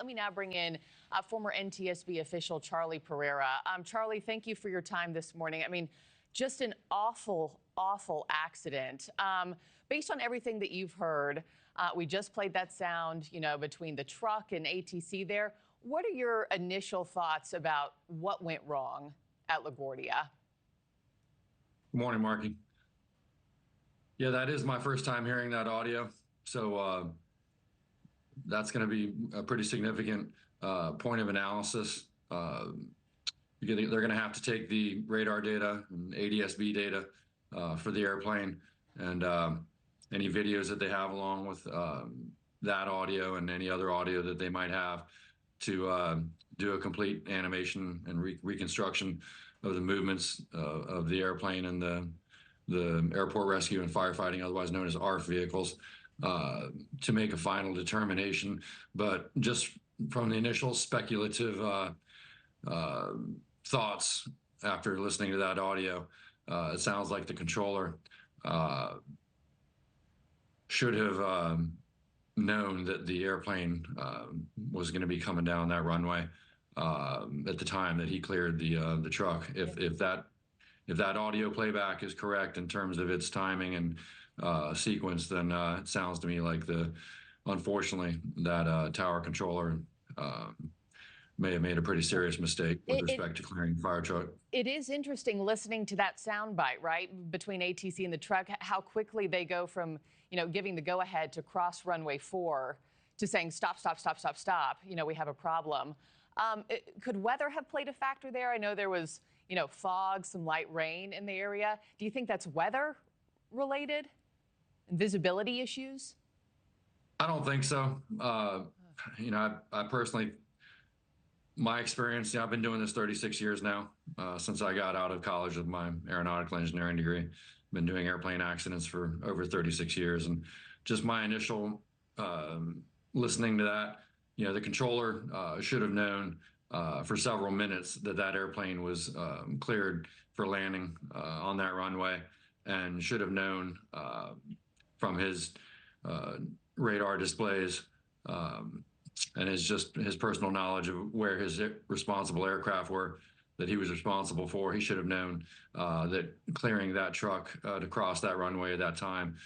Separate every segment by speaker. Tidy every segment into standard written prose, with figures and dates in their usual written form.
Speaker 1: Let me now bring in former NTSB official Charley Pereira. Charley, thank you for your time this morning. I mean, just an awful, awful accident. Based on everything that you've heard, we just played that sound, between the truck and ATC there. What are your initial thoughts about what went wrong at LaGuardia?
Speaker 2: Good morning, Markie. Yeah, that is my first time hearing that audio. So that's going to be a pretty significant point of analysis. They're going to have to take the radar data and ADSB data for the airplane and any videos that they have along with that audio and any other audio that they might have to do a complete animation and reconstruction of the movements of the airplane and the airport rescue and firefighting, otherwise known as ARF vehicles, to make a final determination. But just from the initial speculative thoughts after listening to that audio, it sounds like the controller should have known that the airplane was going to be coming down that runway at the time that he cleared the truck. If that audio playback is correct in terms of its timing and sequence, then it sounds to me like unfortunately that tower controller may have made a pretty serious mistake with respect to clearing the fire truck.
Speaker 1: It is interesting listening to that soundbite, right, between ATC and the truck, how quickly they go from, giving the go-ahead to cross runway 4 to saying stop, stop, stop, stop, stop. We have a problem. Could weather have played a factor there? I know there was, fog, some light rain in the area. Do you think that's weather related and visibility issues?
Speaker 2: I don't think so. I personally, my experience, I've been doing this 36 years now, since I got out of college with my aeronautical engineering degree. Been doing airplane accidents for over 36 years. And just my initial listening to that, the controller should have known for several minutes that airplane was cleared for landing on that runway, and should have known from his radar displays and his personal knowledge of where his responsible aircraft were that he was responsible for. He should have known that clearing that truck to cross that runway at that time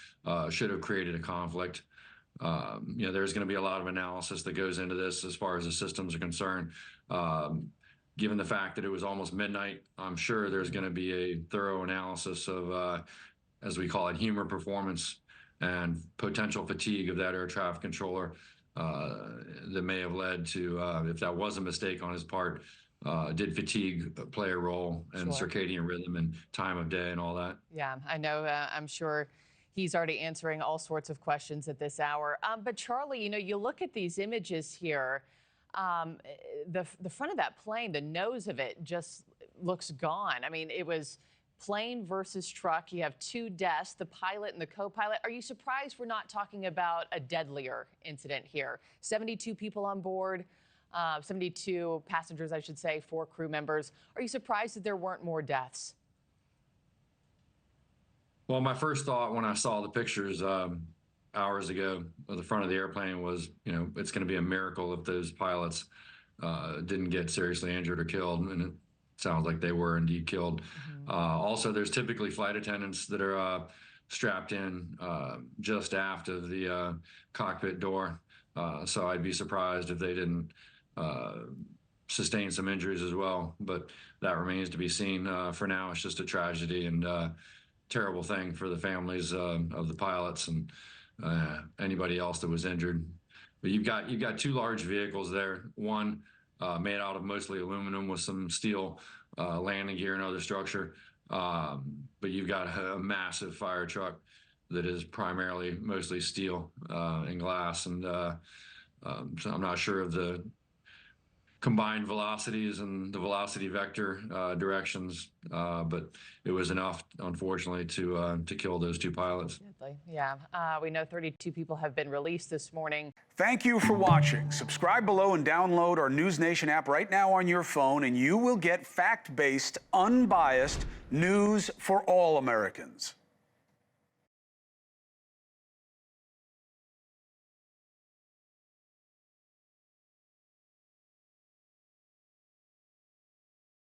Speaker 2: should have created a conflict. There's going to be a lot of analysis that goes into this as far as the systems are concerned. Given the fact that it was almost midnight, I'm sure there's going to be a thorough analysis of, as we call it, humor performance and potential fatigue of that air traffic controller that may have led to, if that was a mistake on his part, did fatigue play a role in circadian rhythm and time of day and all that?
Speaker 1: Yeah, I know. I'm sure he's already answering all sorts of questions at this hour. But Charley, you look at these images here, the front of that plane, the nose of it just looks gone. I mean, it was plane versus truck. You have 2 deaths, the pilot and the co-pilot. Are you surprised we're not talking about a deadlier incident here? 72 people on board, 72 passengers, I should say, 4 crew members. Are you surprised that there weren't more deaths?
Speaker 2: Well, my first thought when I saw the pictures hours ago of the front of the airplane was, it's going to be a miracle if those pilots didn't get seriously injured or killed. And it sounds like they were indeed killed. Also, there's typically flight attendants that are strapped in just aft of the cockpit door. So I'd be surprised if they didn't sustain some injuries as well. But that remains to be seen. For now, it's just a tragedy and terrible thing for the families of the pilots and anybody else that was injured. But you've got 2 large vehicles there. One made out of mostly aluminum with some steel landing gear and other structure. But you've got a massive fire truck that is primarily mostly steel and glass. And so I'm not sure of the combined velocities and the velocity vector directions, but it was enough, unfortunately, to kill those 2 pilots.
Speaker 1: Yeah, we know 32 people have been released this morning.
Speaker 3: Thank you for watching. Subscribe below and download our NewsNation app right now on your phone, and you will get fact-based, unbiased news for all Americans.